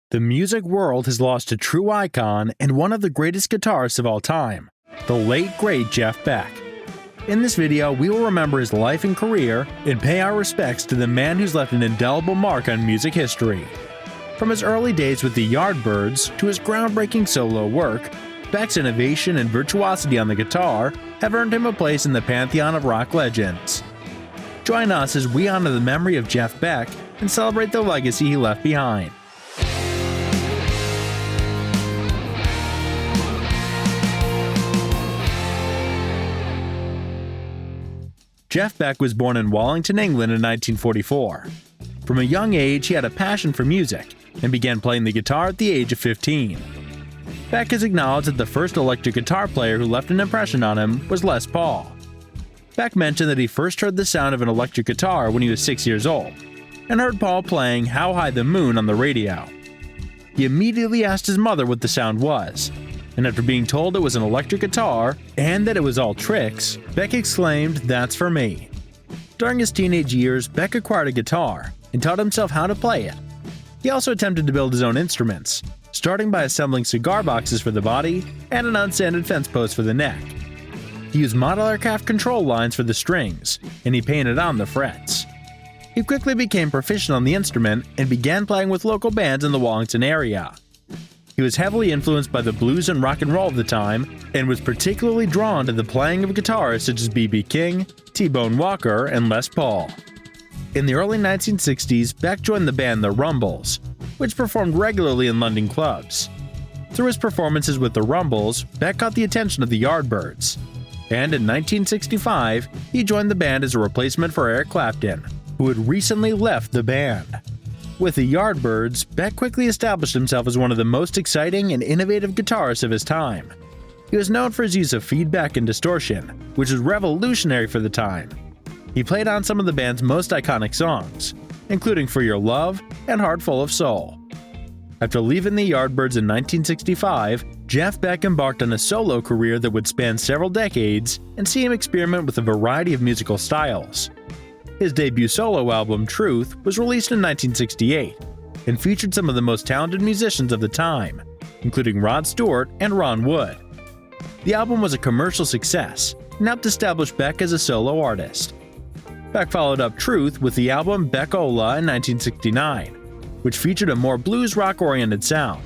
The music world has lost a true icon and one of the greatest guitarists of all time, the late great Jeff Beck. In this video, we will remember his life and career and pay our respects to the man who's left an indelible mark on music history. From his early days with the Yardbirds to his groundbreaking solo work, Beck's innovation and virtuosity on the guitar have earned him a place in the pantheon of rock legends. Join us as we honor the memory of Jeff Beck and celebrate the legacy he left behind. Jeff Beck was born in Wallington, England in 1944. From a young age, he had a passion for music and began playing the guitar at the age of 15. Beck has acknowledged that the first electric guitar player who left an impression on him was Les Paul. Beck mentioned that he first heard the sound of an electric guitar when he was 6 years old, and heard Paul playing How High the Moon on the radio. He immediately asked his mother what the sound was, and after being told it was an electric guitar and that it was all tricks, Beck exclaimed, "That's for me." During his teenage years, Beck acquired a guitar and taught himself how to play it. He also attempted to build his own instruments, starting by assembling cigar boxes for the body and an unsanded fence post for the neck. He used model aircraft control lines for the strings, and he painted on the frets. He quickly became proficient on the instrument and began playing with local bands in the Wallington area. He was heavily influenced by the blues and rock and roll of the time, and was particularly drawn to the playing of guitarists such as B.B.King, T-Bone Walker, and Les Paul. In the early 1960s, Beck joined the band The Rumbles, which performed regularly in London clubs. Through his performances with The Rumbles, Beck caught the attention of the Yardbirds, and in 1965, he joined the band as a replacement for Eric Clapton, who had recently left the band. With the Yardbirds, Beck quickly established himself as one of the most exciting and innovative guitarists of his time. He was known for his use of feedback and distortion, which was revolutionary for the time. He played on some of the band's most iconic songs, including For Your Love and Heart Full of Soul. After leaving the Yardbirds in 1965, Jeff Beck embarked on a solo career that would span several decades and see him experiment with a variety of musical styles. His debut solo album, Truth, was released in 1968 and featured some of the most talented musicians of the time, including Rod Stewart and Ron Wood. The album was a commercial success and helped establish Beck as a solo artist. Beck followed up Truth with the album Beck-Ola in 1969, which featured a more blues rock-oriented sound.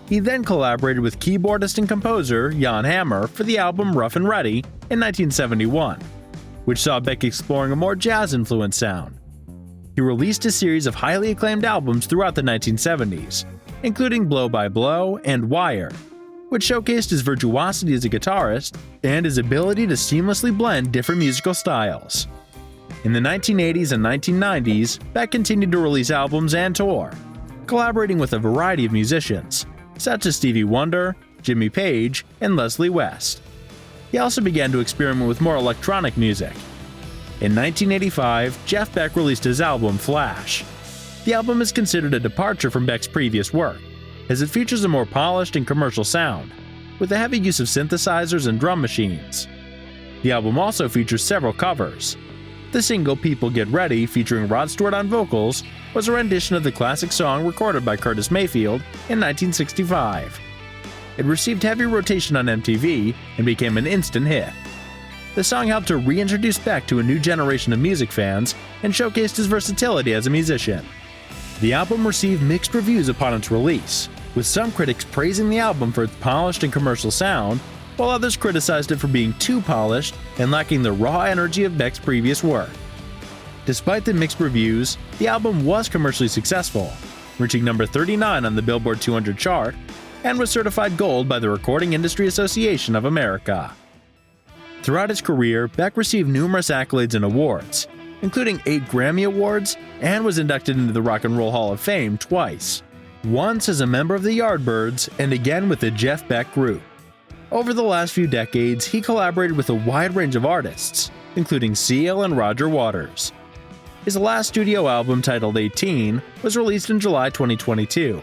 He then collaborated with keyboardist and composer Jan Hammer for the album Rough and Ready in 1971. Which saw Beck exploring a more jazz-influenced sound. He released a series of highly acclaimed albums throughout the 1970s, including Blow by Blow and Wire, which showcased his virtuosity as a guitarist and his ability to seamlessly blend different musical styles. In the 1980s and 1990s, Beck continued to release albums and tour, collaborating with a variety of musicians, such as Stevie Wonder, Jimmy Page, and Leslie West. He also began to experiment with more electronic music. In 1985, Jeff Beck released his album Flash. The album is considered a departure from Beck's previous work, as it features a more polished and commercial sound, with a heavy use of synthesizers and drum machines. The album also features several covers. The single People Get Ready, featuring Rod Stewart on vocals, was a rendition of the classic song recorded by Curtis Mayfield in 1965. It received heavy rotation on MTV and became an instant hit. The song helped to reintroduce Beck to a new generation of music fans and showcased his versatility as a musician. The album received mixed reviews upon its release, with some critics praising the album for its polished and commercial sound, while others criticized it for being too polished and lacking the raw energy of Beck's previous work. Despite the mixed reviews, the album was commercially successful, reaching number 39 on the Billboard 200 chart, and was certified gold by the Recording Industry Association of America. Throughout his career, Beck received numerous accolades and awards, including 8 Grammy Awards, and was inducted into the Rock and Roll Hall of Fame twice, once as a member of the Yardbirds and again with the Jeff Beck Group. Over the last few decades, he collaborated with a wide range of artists, including Seal and Roger Waters. His last studio album, titled 18, was released in July 2022.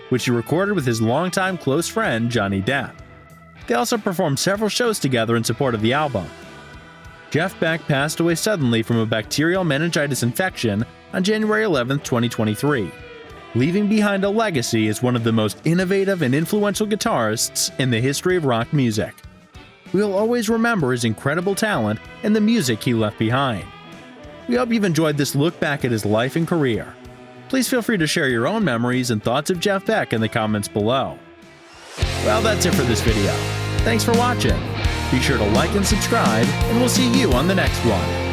Which he recorded with his longtime close friend Johhny Depp. They also performed several shows together in support of the album. Jeff Beck passed away suddenly from a bacterial meningitis infection on January 11, 2023. leaving behind a legacy as one of the most innovative and influential guitarists in the history of rock music. We'll always remember his incredible talent and the music he left behind. We hope you've enjoyed this look back at his life and career. Please feel free to share your own memories and thoughts of Jeff Beck in the comments below. Well, that's it for this video. Thanks for watching. Be sure to like and subscribe, and we'll see you on the next one.